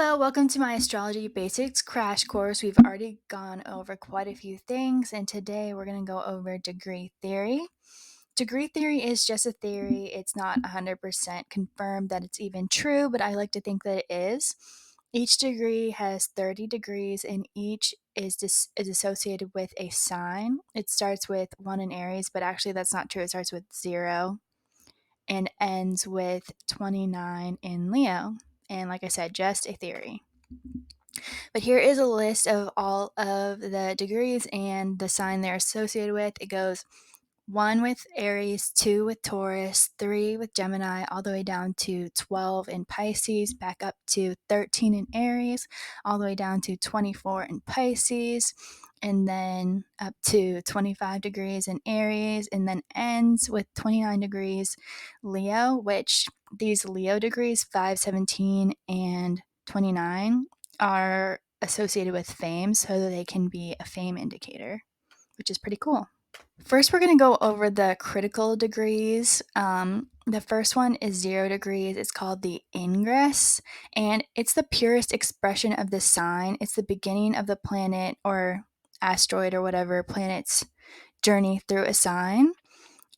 Hello, welcome to my astrology basics crash course. We've already gone over quite a few things, and today we're going to go over degree theory. Degree theory is just a theory. It's not 100% confirmed that it's even true, but I like to think that it is. Each degree has 30 degrees, and each is associated with a sign. It starts with 1 in Aries, but actually that's not true. It starts with 0 and ends with 29 in Leo. And like I said, just a theory. But here is a list of all of the degrees and the sign they're associated with. It goes 1 with Aries, 2 with Taurus, 3 with Gemini, all the way down to 12 in Pisces, back up to 13 in Aries, all the way down to 24 in Pisces, and then up to 25 degrees in Aries, and then ends with 29 degrees Leo, which these Leo degrees, 5, 17, and 29, are associated with fame, so that they can be a fame indicator, which is pretty cool. First, we're going to go over the critical degrees. The first one is 0 degrees. It's called the ingress, and it's the purest expression of the sign. It's the beginning of the planet or asteroid or whatever planet's journey through a sign,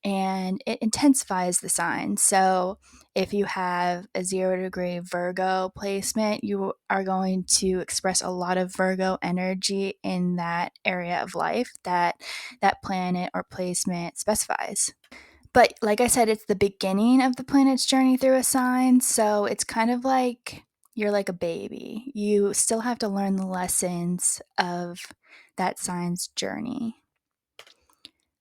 and it intensifies the sign. So if you have a 0 degree Virgo placement, you are going to express a lot of Virgo energy in that area of life that that planet or placement specifies. But like I said, it's the beginning of the planet's journey through a sign, so it's kind of like you're like a baby. You still have to learn the lessons of that sign's journey.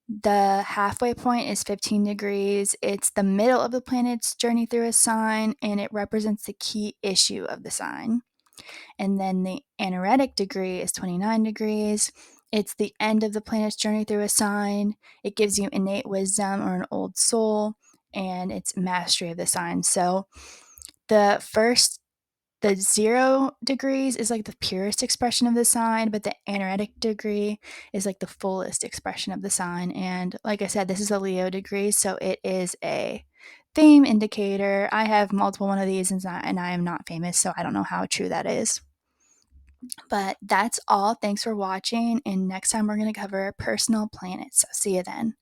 The halfway point is 15 degrees. It's the middle of the planet's journey through a sign, and it represents the key issue of the sign. And then the anaretic degree is 29 degrees. It's the end of the planet's journey through a sign. It gives you innate wisdom or an old soul, and it's mastery of the sign. So the 0 degrees is like the purest expression of the sign, but the anaretic degree is like the fullest expression of the sign. And like I said, this is a Leo degree, so it is a fame indicator. I have multiple one of these, and I am not famous, so I don't know how true that is. But that's all. Thanks for watching, and next time we're going to cover personal planets. So see you then.